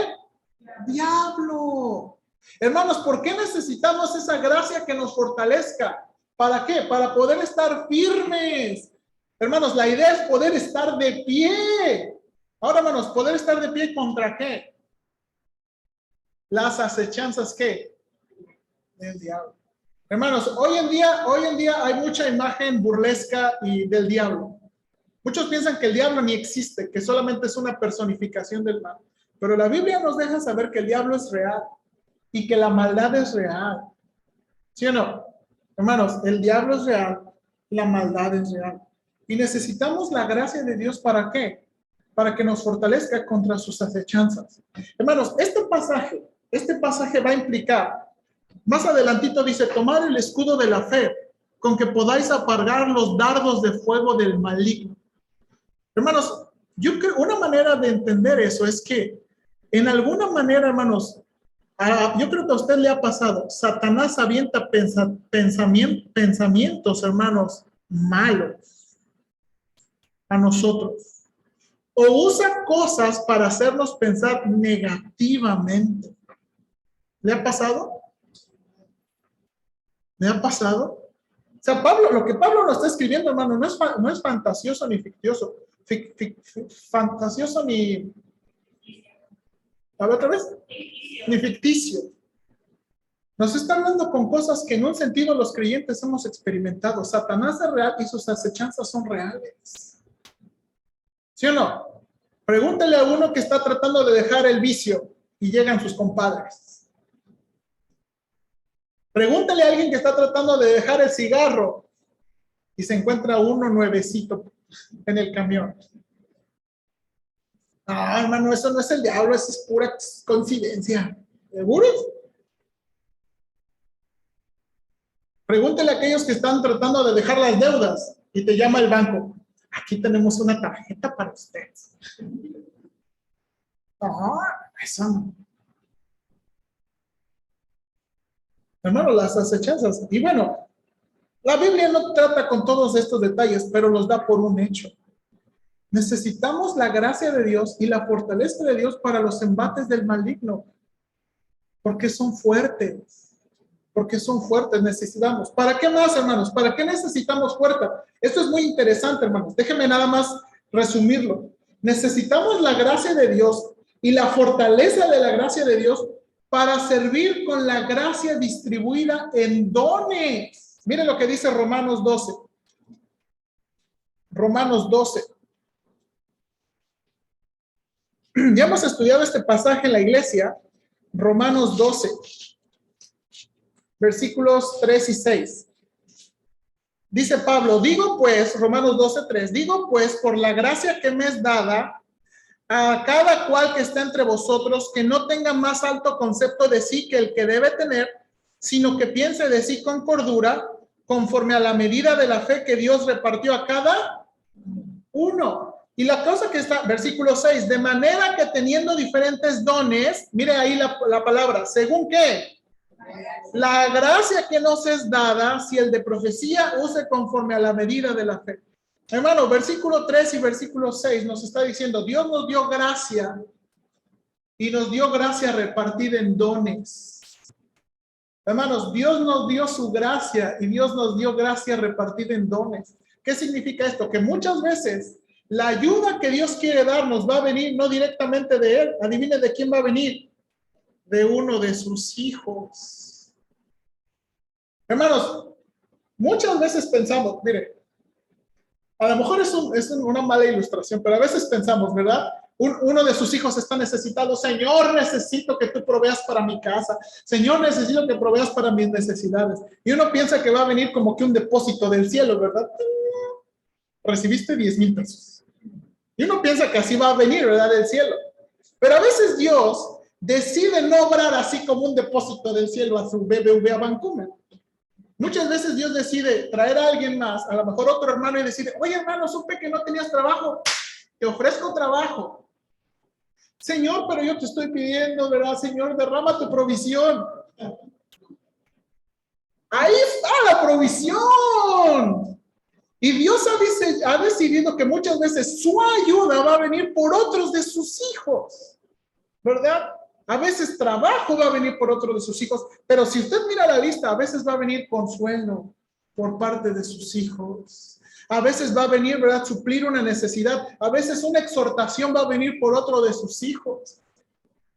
diablo. Hermanos, ¿por qué necesitamos esa gracia que nos fortalezca? ¿Para qué? Para poder estar firmes. Hermanos, la idea es poder estar de pie. Ahora, hermanos, poder estar de pie ¿contra qué? Las acechanzas ¿qué? Del diablo. Hermanos, hoy en día hay mucha imagen burlesca y del diablo. Muchos piensan que el diablo ni existe, que solamente es una personificación del mal. Pero la Biblia nos deja saber que el diablo es real y que la maldad es real. ¿Sí o no? Hermanos, el diablo es real, la maldad es real. Y necesitamos la gracia de Dios ¿para qué? Para que nos fortalezca contra sus acechanzas. Hermanos, este pasaje va a implicar, más adelantito dice, tomar el escudo de la fe, con que podáis apagar los dardos de fuego del maligno. Hermanos, yo creo, una manera de entender eso es que, en alguna manera, hermanos, yo creo que a usted le ha pasado, Satanás avienta pensamientos, hermanos, malos a nosotros. O usa cosas para hacernos pensar negativamente. ¿Le ha pasado? ¿Le ha pasado? O sea, lo que Pablo nos está escribiendo, hermano, no es fantasioso ni fictioso. Fantasioso ni... A ver otra vez. Ni ficticio. Nos está hablando con cosas que en un sentido los creyentes hemos experimentado. Satanás es real y sus acechanzas son reales. ¿Sí o no? Pregúntele a uno que está tratando de dejar el vicio y llegan sus compadres. Pregúntele a alguien que está tratando de dejar el cigarro y se encuentra uno nuevecito en el camión. No, hermano, eso no es el diablo, eso es pura coincidencia. ¿Seguros? Pregúntele a aquellos que están tratando de dejar las deudas y te llama el banco. Aquí tenemos una tarjeta para usted. No, eso no. Hermano, las acechanzas. Y bueno, la Biblia no trata con todos estos detalles, pero los da por un hecho. Necesitamos la gracia de Dios y la fortaleza de Dios para los embates del maligno. Porque son fuertes. Porque son fuertes, necesitamos. ¿Para qué más, hermanos? ¿Para qué necesitamos fuerza? Esto es muy interesante, hermanos. Déjenme nada más resumirlo. Necesitamos la gracia de Dios y la fortaleza de la gracia de Dios para servir con la gracia distribuida en dones. Miren lo que dice Romanos 12. Romanos 12. Ya hemos estudiado este pasaje en la iglesia. Romanos 12. Versículos 3 y 6. Dice Pablo, digo pues, Romanos 12:3, digo pues, por la gracia que me es dada, a cada cual que está entre vosotros, que no tenga más alto concepto de sí que el que debe tener, sino que piense de sí con cordura, conforme a la medida de la fe que Dios repartió a cada uno. Y la cosa que está, versículo 6, de manera que teniendo diferentes dones, mire ahí la palabra, ¿según qué? La gracia que nos es dada, si el de profecía use conforme a la medida de la fe. Hermano, versículo 3 y versículo 6 nos está diciendo, Dios nos dio gracia y nos dio gracia repartida en dones. Hermanos, Dios nos dio su gracia y Dios nos dio gracia repartida en dones. ¿Qué significa esto? Que muchas veces la ayuda que Dios quiere darnos va a venir no directamente de Él. Adivine de quién va a venir. de uno de sus hijos. Hermanos, muchas veces pensamos, mire, a lo mejor es una mala ilustración, pero a veces pensamos, ¿verdad? Uno de sus hijos está necesitado. Señor, necesito que tú proveas para mi casa. Señor, necesito que proveas para mis necesidades. Y uno piensa que va a venir como que un depósito del cielo, ¿verdad? Recibiste 10,000 pesos. Y uno piensa que así va a venir, ¿verdad? Del cielo. Pero a veces Dios decide no obrar así como un depósito del cielo a su BBVA Bancomer. Muchas veces Dios decide traer a alguien más, a lo mejor otro hermano, y decide, oye hermano, supe que no tenías trabajo, te ofrezco trabajo. Señor, pero yo te estoy pidiendo, ¿verdad? Señor, derrama tu provisión. Ahí está la provisión. Y Dios ha decidido que muchas veces su ayuda va a venir por otros de sus hijos, ¿verdad? A veces trabajo va a venir por otro de sus hijos, pero si usted mira la lista, a veces va a venir consuelo por parte de sus hijos. A veces va a venir, ¿verdad?, suplir una necesidad. A veces una exhortación va a venir por otro de sus hijos.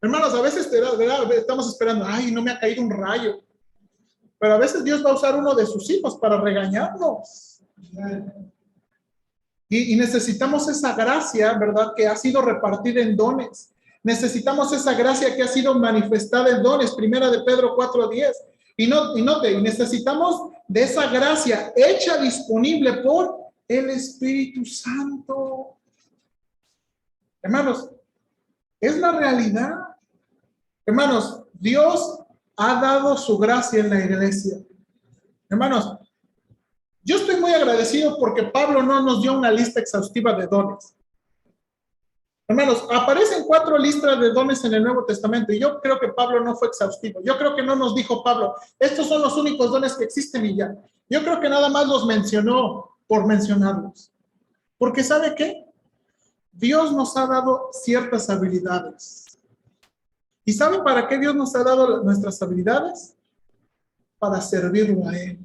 Hermanos, a veces, ¿verdad?, estamos esperando, ay, no me ha caído un rayo. Pero a veces Dios va a usar uno de sus hijos para regañarnos. Y necesitamos esa gracia, ¿verdad?, que ha sido repartida en dones. Necesitamos esa gracia que ha sido manifestada en dones, primera de Pedro 4:10. Y note, necesitamos de esa gracia hecha disponible por el Espíritu Santo. Hermanos, es la realidad. Hermanos, Dios ha dado su gracia en la iglesia. Hermanos, yo estoy muy agradecido porque Pablo no nos dio una lista exhaustiva de dones. Hermanos, aparecen 4 listas de dones en el Nuevo Testamento y yo creo que Pablo no fue exhaustivo. Yo creo que no nos dijo Pablo, estos son los únicos dones que existen y ya. Yo creo que nada más los mencionó por mencionarlos. Porque ¿sabe qué? Dios nos ha dado ciertas habilidades. ¿Y saben para qué Dios nos ha dado nuestras habilidades? Para servirlo a Él.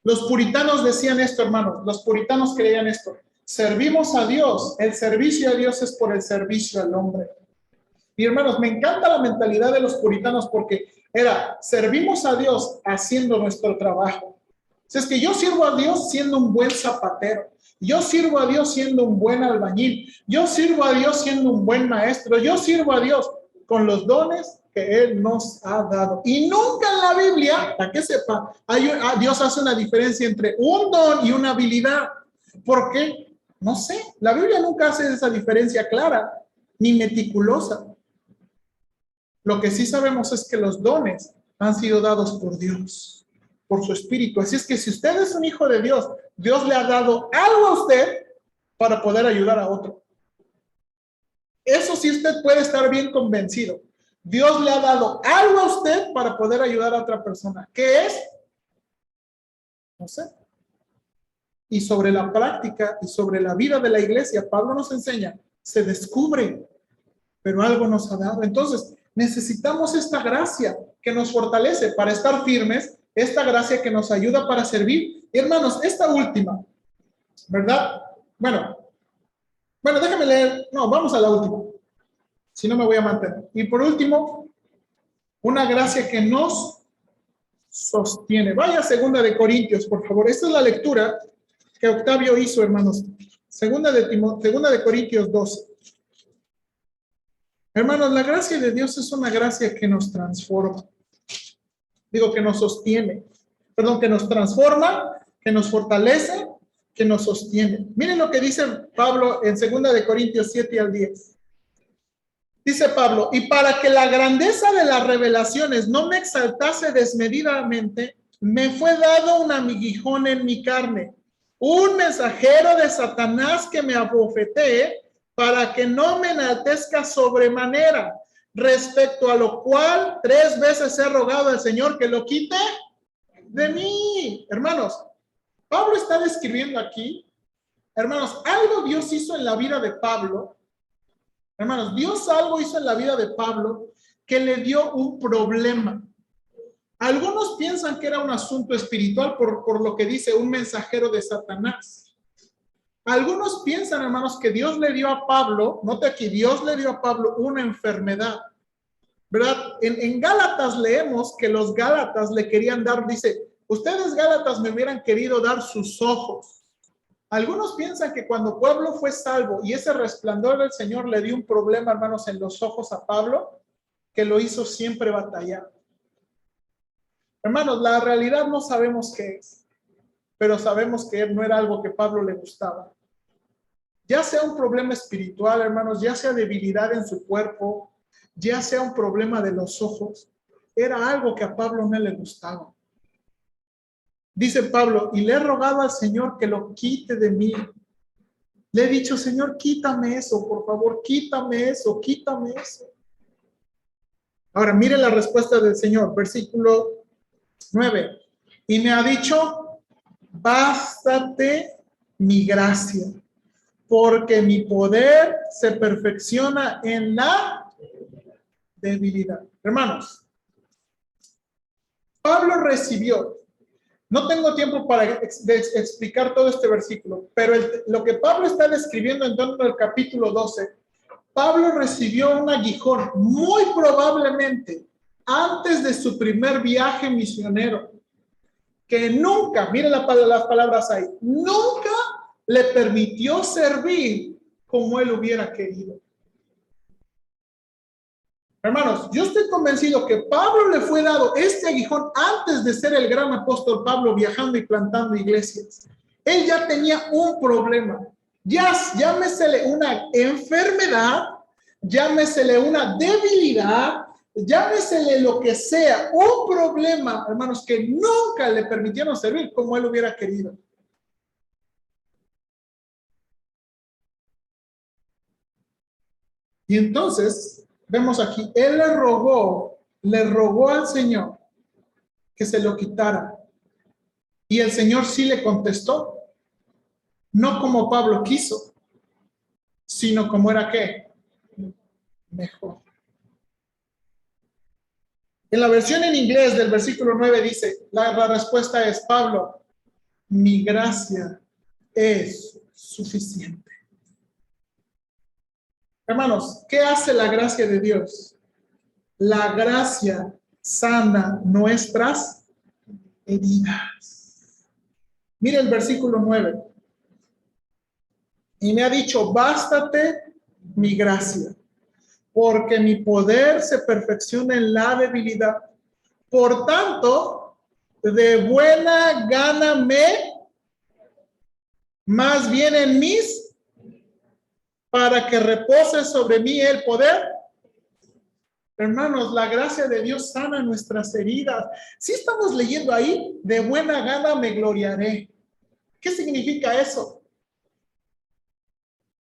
Los puritanos decían esto, hermanos. Los puritanos creían esto. Servimos a Dios. El servicio a Dios es por el servicio al hombre. Y hermanos, me encanta la mentalidad de los puritanos porque era, servimos a Dios haciendo nuestro trabajo. O sea, es que yo sirvo a Dios siendo un buen zapatero. Yo sirvo a Dios siendo un buen albañil. Yo sirvo a Dios siendo un buen maestro. Yo sirvo a Dios con los dones que Él nos ha dado. Y nunca en la Biblia, para que sepa, Dios hace una diferencia entre un don y una habilidad. ¿Por qué? No sé, la Biblia nunca hace esa diferencia clara ni meticulosa. Lo que sí sabemos es que los dones han sido dados por Dios, por su Espíritu. Así es que si usted es un hijo de Dios, Dios le ha dado algo a usted para poder ayudar a otro. Eso sí usted puede estar bien convencido. Dios le ha dado algo a usted para poder ayudar a otra persona. ¿Qué es? No sé. Y sobre la práctica y sobre la vida de la iglesia, Pablo nos enseña, se descubre, pero algo nos ha dado. Entonces, necesitamos esta gracia que nos fortalece para estar firmes, esta gracia que nos ayuda para servir. Y hermanos, esta última, ¿verdad? Bueno, déjame leer. No, vamos a la última. Si no me voy a mantener. Y por último, una gracia que nos sostiene. Vaya a 2 Corintios, por favor. Esta es la lectura que Octavio hizo, hermanos. Segunda de Corintios 12. Hermanos, la gracia de Dios es una gracia que nos transforma. Digo, que nos sostiene. Perdón, que nos transforma, que nos fortalece, que nos sostiene. Miren lo que dice Pablo en 2 de Corintios 7 al 10. Dice Pablo, y para que la grandeza de las revelaciones no me exaltase desmedidamente, me fue dado un amiguijón en mi carne, un mensajero de Satanás que me abofetee para que no me enaltezca sobremanera, respecto a lo cual 3 veces he rogado al Señor que lo quite de mí. Hermanos, Pablo está describiendo aquí, hermanos, algo Dios hizo en la vida de Pablo. Hermanos, Dios algo hizo en la vida de Pablo que le dio un problema. Algunos piensan que era un asunto espiritual por lo que dice un mensajero de Satanás. Algunos piensan, hermanos, que Dios le dio a Pablo, note aquí, Dios le dio a Pablo una enfermedad. ¿verdad? En Gálatas leemos que los Gálatas le querían dar, dice, ustedes Gálatas me hubieran querido dar sus ojos. Algunos piensan que cuando Pablo fue salvo y ese resplandor del Señor le dio un problema, hermanos, en los ojos a Pablo, que lo hizo siempre batallar. Hermanos, la realidad no sabemos qué es, pero sabemos que no era algo que Pablo le gustaba. Ya sea un problema espiritual, hermanos, ya sea debilidad en su cuerpo, ya sea un problema de los ojos, era algo que a Pablo no le gustaba. Dice Pablo, y le he rogado al Señor que lo quite de mí. Le he dicho, Señor, quítame eso, por favor, quítame eso, quítame eso. Ahora, mire la respuesta del Señor, versículo 9. Y me ha dicho, bástate mi gracia, porque mi poder se perfecciona en la debilidad. Hermanos, Pablo recibió, no tengo tiempo para explicar todo este versículo, pero lo que Pablo está describiendo en torno al capítulo 12, Pablo recibió un aguijón muy probablemente antes de su primer viaje misionero, que nunca, miren las palabras ahí, nunca le permitió servir como él hubiera querido. Hermanos, yo estoy convencido que Pablo le fue dado este aguijón antes de ser el gran apóstol Pablo viajando y plantando iglesias. Él ya tenía un problema. Ya, llámesele una enfermedad, llámesele una debilidad, llámesele lo que sea, un problema, hermanos, que nunca le permitieron servir como él hubiera querido. Y entonces, vemos aquí, él le rogó al Señor que se lo quitara. Y el Señor sí le contestó, no como Pablo quiso, sino como era ¿qué? Mejor. En la versión en inglés del versículo 9 dice, la respuesta es, Pablo, mi gracia es suficiente. Hermanos, ¿qué hace la gracia de Dios? La gracia sana nuestras heridas. Mira el versículo 9. Y me ha dicho, bástate mi gracia, porque mi poder se perfecciona en la debilidad. Por tanto, de buena gana más bien en mis, para que repose sobre mí el poder. Hermanos, la gracia de Dios sana nuestras heridas. Si estamos leyendo ahí, de buena gana me gloriaré. ¿Qué significa eso?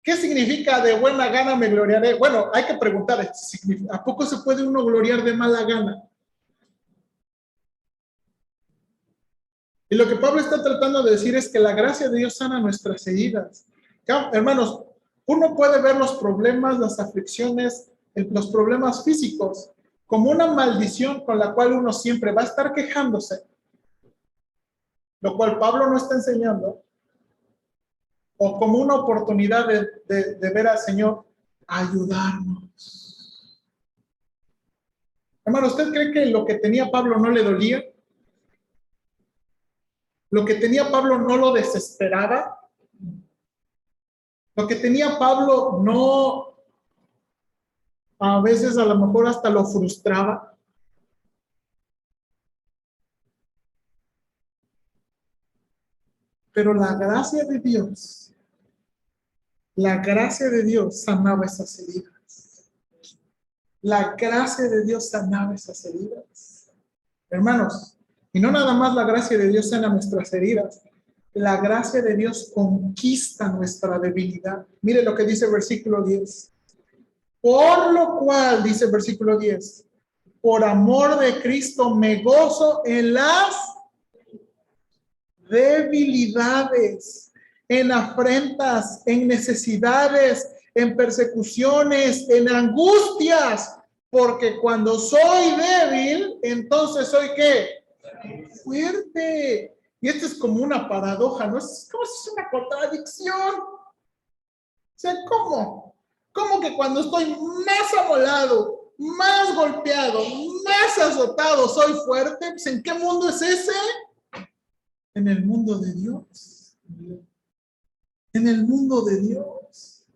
¿Qué significa de buena gana me gloriaré? Bueno, hay que preguntar, ¿a poco se puede uno gloriar de mala gana? Y lo que Pablo está tratando de decir es que la gracia de Dios sana nuestras heridas. Hermanos, uno puede ver los problemas, las aflicciones, los problemas físicos como una maldición con la cual uno siempre va a estar quejándose, lo cual Pablo no está enseñando, o como una oportunidad de ver al Señor ayudarnos. Hermano, ¿usted cree que lo que tenía Pablo no le dolía? ¿Lo que tenía Pablo no lo desesperaba? ¿Lo que tenía Pablo no, a veces a lo mejor hasta lo frustraba? Pero la gracia de Dios sanaba esas heridas. La gracia de Dios sanaba esas heridas. Hermanos, y no nada más la gracia de Dios sana nuestras heridas, la gracia de Dios conquista nuestra debilidad. Mire lo que dice el versículo 10. Por lo cual, dice el versículo 10, por amor de Cristo me gozo en las debilidades, en afrentas, en necesidades, en persecuciones, en angustias, porque cuando soy débil, entonces soy ¿qué? Fuerte. Y esto es como una paradoja, ¿no? Es como si es una contradicción. O sea, ¿cómo? ¿Cómo que cuando estoy más amolado, más golpeado, más azotado, soy fuerte. Pues, ¿en qué mundo es ese? En el mundo de Dios. En el mundo de Dios.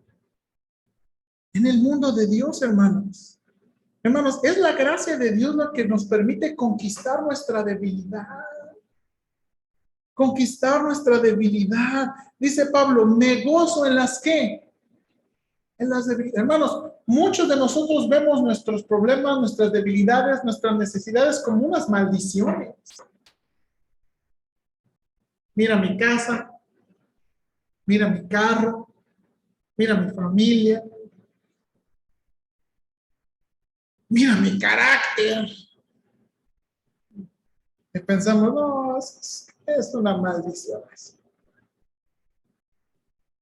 En el mundo de Dios, hermanos. Hermanos, es la gracia de Dios la que nos permite conquistar nuestra debilidad. Conquistar nuestra debilidad. Dice Pablo, me gozo en las que. En las debilidades. Hermanos, muchos de nosotros vemos nuestros problemas, nuestras debilidades, nuestras necesidades como unas maldiciones. Mira mi casa, mira mi carro, mira mi familia, mira mi carácter. Y pensamos, no, es una maldición.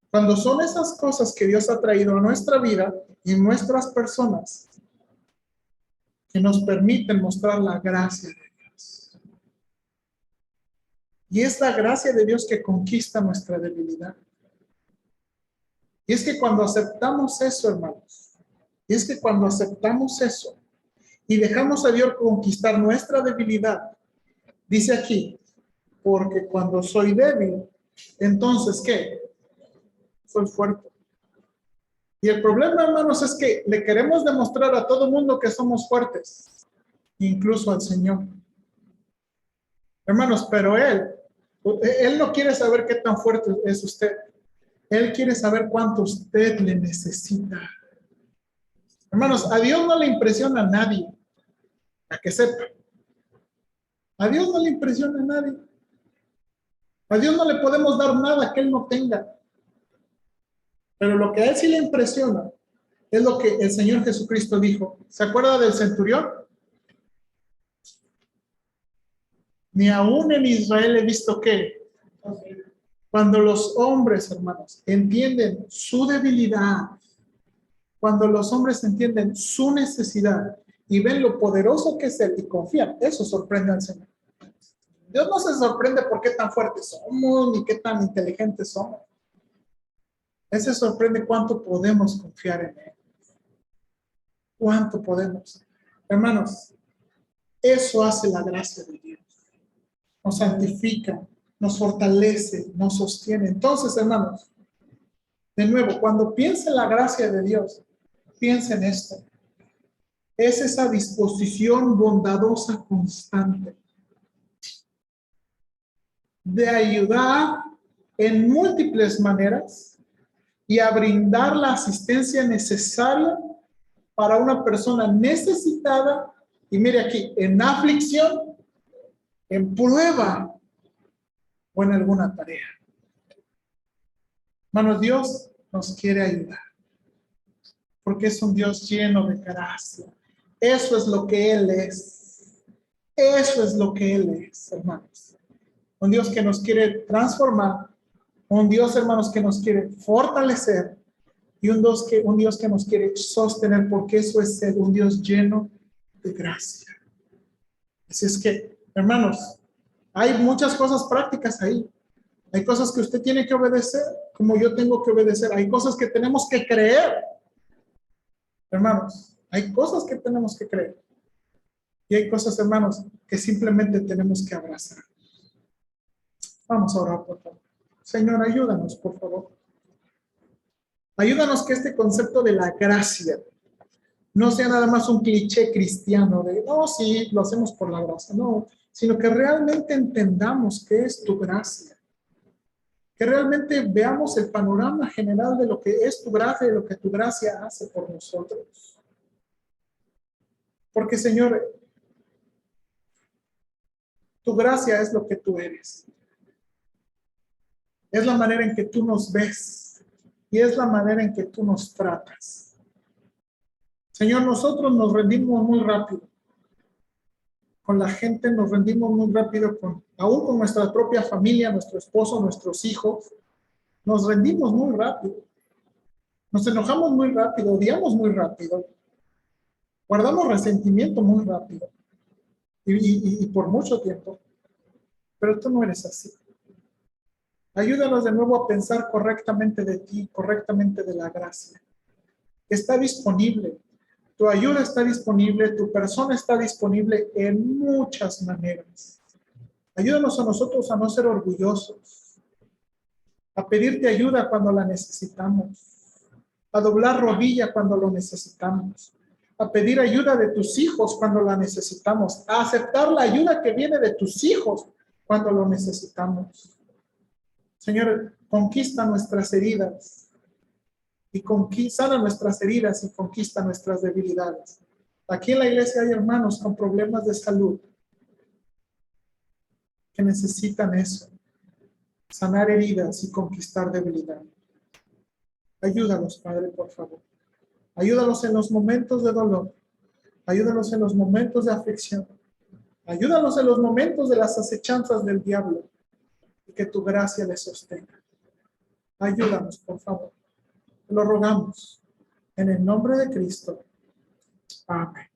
Cuando son esas cosas que Dios ha traído a nuestra vida y nuestras personas que nos permiten mostrar la gracia de Dios. Y es la gracia de Dios que conquista nuestra debilidad. Y es que cuando aceptamos eso, hermanos, y es que cuando aceptamos eso y dejamos a Dios conquistar nuestra debilidad, dice aquí, porque cuando soy débil, entonces, ¿qué? Soy fuerte. Y el problema, hermanos, es que le queremos demostrar a todo mundo que somos fuertes, incluso al Señor. Hermanos, pero Él no quiere saber qué tan fuerte es usted. Él quiere saber cuánto usted le necesita. Hermanos, a Dios no le impresiona a nadie, a que sepa. A Dios no le impresiona a nadie. A Dios no le podemos dar nada que Él no tenga. Pero lo que a Él sí le impresiona es lo que el Señor Jesucristo dijo. ¿Se acuerda del centurión? Ni aún en Israel he visto que cuando los hombres, hermanos, entienden su debilidad, cuando los hombres entienden su necesidad y ven lo poderoso que es Él y confían, eso sorprende al Señor. Dios no se sorprende por qué tan fuertes somos ni qué tan inteligentes somos. Él se sorprende cuánto podemos confiar en Él. Cuánto podemos. Hermanos, eso hace la gracia de Dios. Nos santifica, nos fortalece, nos sostiene. Entonces, hermanos, de nuevo, cuando piense en la gracia de Dios, piensa en esto. Es esa disposición bondadosa constante de ayudar en múltiples maneras y a brindar la asistencia necesaria para una persona necesitada, y mire aquí, en aflicción, en prueba o en alguna tarea. Hermanos, Dios nos quiere ayudar, porque es un Dios lleno de gracia. Eso es lo que Él es. Eso es lo que Él es, hermanos. Un Dios que nos quiere transformar, un Dios, hermanos, que nos quiere fortalecer y un Dios que nos quiere sostener, porque eso es ser un Dios lleno de gracia. Así es que, hermanos, hay muchas cosas prácticas ahí. Hay cosas que usted tiene que obedecer, como yo tengo que obedecer. Hay cosas que tenemos que creer. Hermanos, hay cosas que tenemos que creer. Y hay cosas, hermanos, que simplemente tenemos que abrazar. Vamos a orar, por favor. Señor, ayúdanos, por favor. Ayúdanos que este concepto de la gracia no sea nada más un cliché cristiano de, no, sí, lo hacemos por la gracia. No, sino que realmente entendamos qué es tu gracia. Que realmente veamos el panorama general de lo que es tu gracia y de lo que tu gracia hace por nosotros. Porque, Señor, tu gracia es lo que tú eres. Es la manera en que tú nos ves y es la manera en que tú nos tratas. Señor, nosotros nos rendimos muy rápido. Con la gente nos rendimos muy rápido, aún con nuestra propia familia, nuestro esposo, nuestros hijos. Nos rendimos muy rápido. Nos enojamos muy rápido, odiamos muy rápido. Guardamos resentimiento muy rápido. Y por mucho tiempo. Pero tú no eres así. Ayúdanos de nuevo a pensar correctamente de ti, correctamente de la gracia. Está disponible. Tu ayuda está disponible, tu persona está disponible en muchas maneras. Ayúdanos a nosotros a no ser orgullosos, a pedirte ayuda cuando la necesitamos, a doblar rodilla cuando lo necesitamos, a pedir ayuda de tus hijos cuando la necesitamos, a aceptar la ayuda que viene de tus hijos cuando lo necesitamos. Señor, conquista nuestras heridas y sana nuestras heridas y conquista nuestras debilidades. Aquí en la iglesia hay hermanos con problemas de salud que necesitan eso, sanar heridas y conquistar debilidad. Ayúdalos, Padre, por favor. Ayúdalos en los momentos de dolor. Ayúdalos en los momentos de aflicción. Ayúdalos en los momentos de las acechanzas del diablo. Y que tu gracia les sostenga. Ayúdanos, por favor. Lo rogamos. En el nombre de Cristo. Amén.